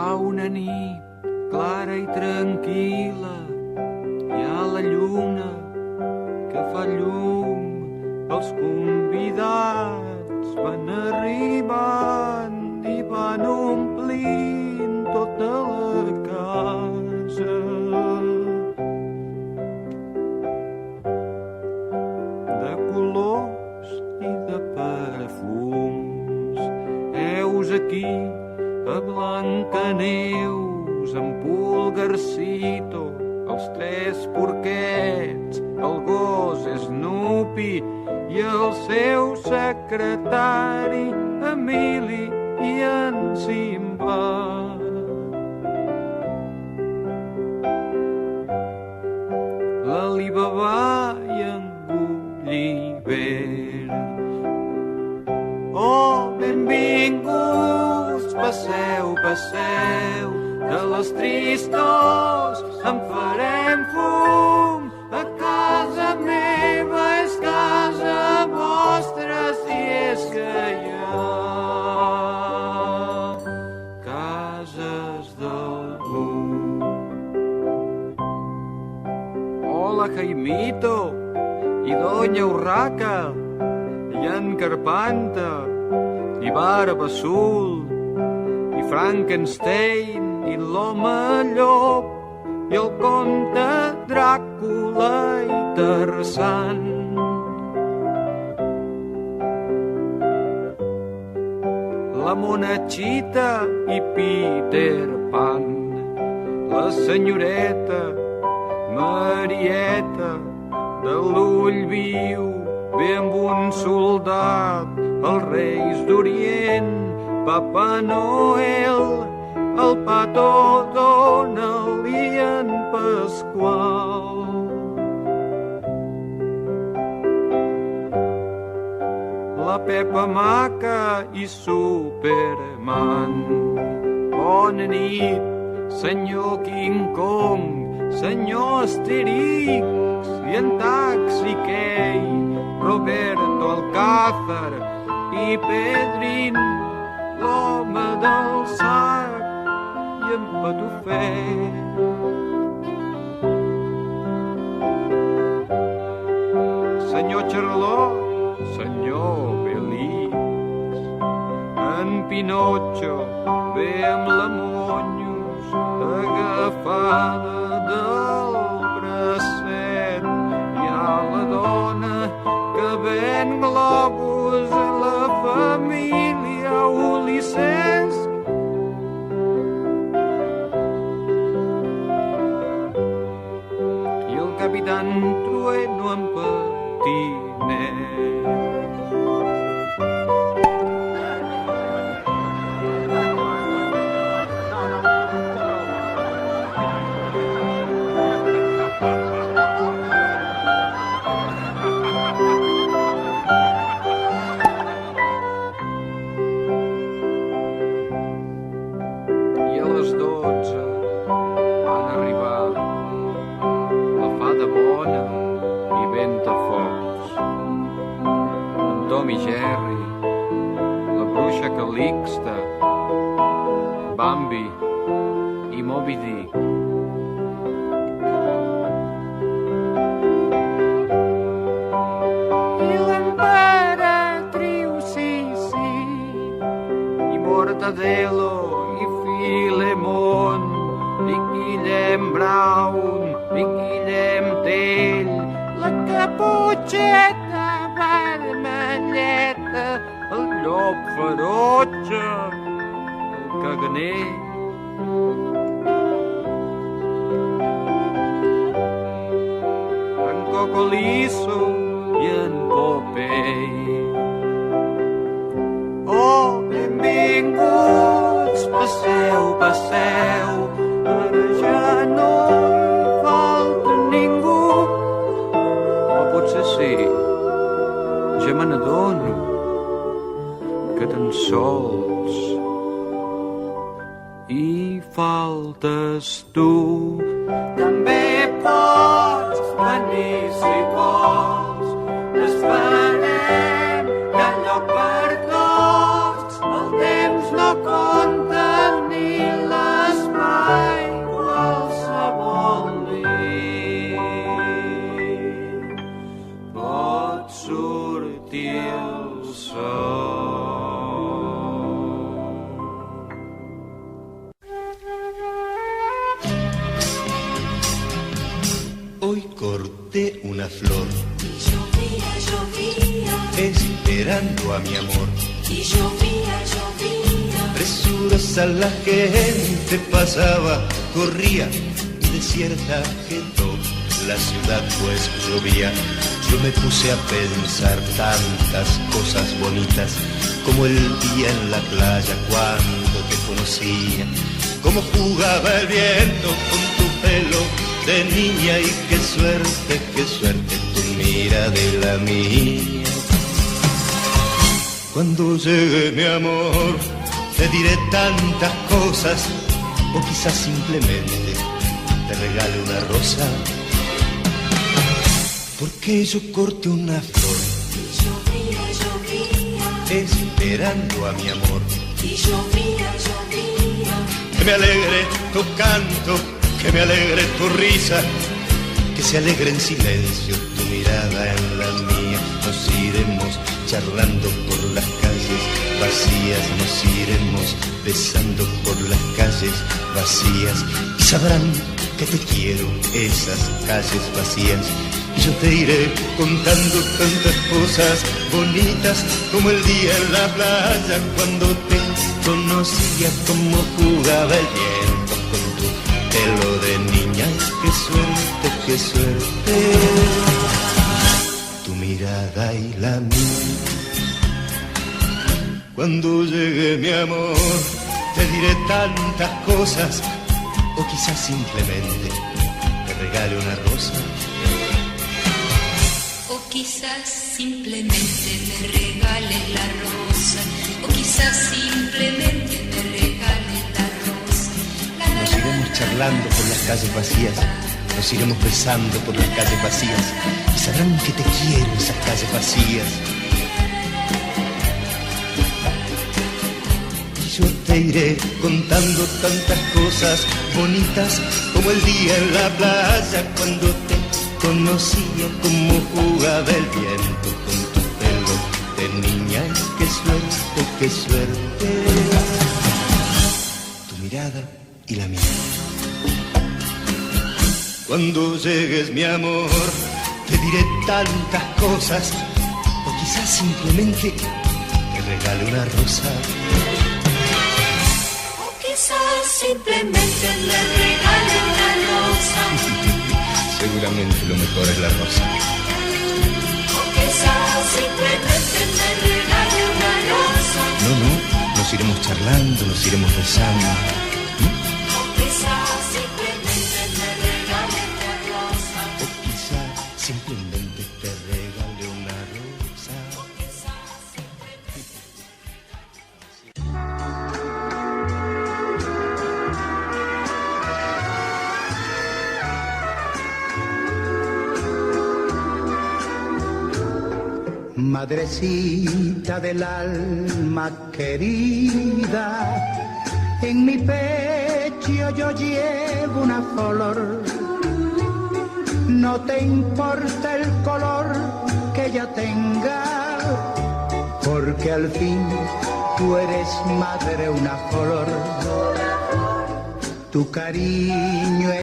Fa una nit clara i tranquil·la, hi ha la lluna que fa llum, els convidats van arribant i van omplint tota la casa. De colors i de perfums, heus aquí a Blancaneus, en Pulgarcito, els tres porquets, el gos Snoopy i el seu secretari Emili i en Simba. L'Alibaba i en Gulliver. Oh, benvinguts, passeu, passeu, de les tristors en farem fum. A casa meva és casa vostra, si és que hi ha cases d'algú. Hola, Jaimito i Doña Urraca, i en Carpanta, i Barba Azul, i Frankenstein, i l'home llop, i el comte Dràcula i Tarzan. La Monachita i Peter Pan, la senyoreta Marieta de l'ull viu, ve amb un soldat, els reis d'Orient, Papa Noel, el Pato Donald i en Pasqual. La Pepa Maca i Superman. Bona nit, senyor King Kong, senyor Asterix i en Taxi Key, Roberto Alcázar i Pedrín, l'home del sac i en Patufet. Senyor Charlot, senyor Belix, en Pinotxo ve amb la Monyos agafada del bracet. Hi ha la dona que ven globus a la família Ulisses. I el capitán Trueno en patinet. I a les 12 van arribar la fada bona i Ventafocs, en Tom i Jerry, la bruixa Calixta, Bambi i Moby Dick. I l'emperatriu Sissi, i Mortadelo i Filemón, i Guillem Brown, i Guillem Tell, la Caputxeta vermelleta, el llop ferotge, el caganer. En Cocolizo i en Popeye. Oh, benvinguts, passeu, passeu, ara ja no hi falta ningú. O potser sí, ja me n'adono que tan sols hi faltes tu. També pots venir si vols, esperem que hi ha lloc per tots, el temps no compta ni la corté una flor. Y llovía, llovía, esperando a mi amor. y llovía, llovía. Presurosa la gente pasaba, corría y desierta quedó la ciudad pues llovía. Yo me puse a pensar tantas cosas bonitas, como el día en la playa cuando te conocía, cómo jugaba el viento con tu pelo de niña, y qué suerte tu mira de la mía. Cuando llegue mi amor te diré tantas cosas, o quizás simplemente te regale una rosa, porque yo corté una flor. Y llovía, llovía, esperando a mi amor. y llovía, llovía. Que me alegre tu canto, que me alegre tu risa, que se alegre en silencio tu mirada en la mía. Nos iremos charlando por las calles vacías, nos iremos besando por las calles vacías, y sabrán que te quiero esas calles vacías. Y yo te iré contando tantas cosas bonitas, como el día en la playa cuando te conocía, como jugaba el viento con tu pelo de niña. Qué suerte, tu mirada y la mía. Cuando llegue mi amor te diré tantas cosas, o quizás simplemente te regale una rosa. O quizás simplemente me regales la rosa, o quizás simplemente me regales la rosa. Nos iremos charlando por las calles vacías, nos iremos besando por las calles vacías, y sabrán que te quiero esas calles vacías. Y yo te iré contando tantas cosas bonitas, como el día en la playa cuando te conocía, como jugaba el viento con tu pelo de niña. Qué suerte, tu mirada y la mía. Cuando llegues mi amor te diré tantas cosas, o quizás simplemente te regale una rosa. O quizás simplemente me regales la rosa. Seguramente lo mejor es la rosa. O quizás simplemente me regale una rosa. No, nos iremos charlando, nos iremos besando. O quizás simplemente me regale una rosa. O quizás simplemente te regale una rosa. O quizás simplemente... Madrecita del alma querida, en mi pecho yo llevo una flor. No te importa el color que ella tenga, porque al fin tú eres madre una flor. Tu cariño es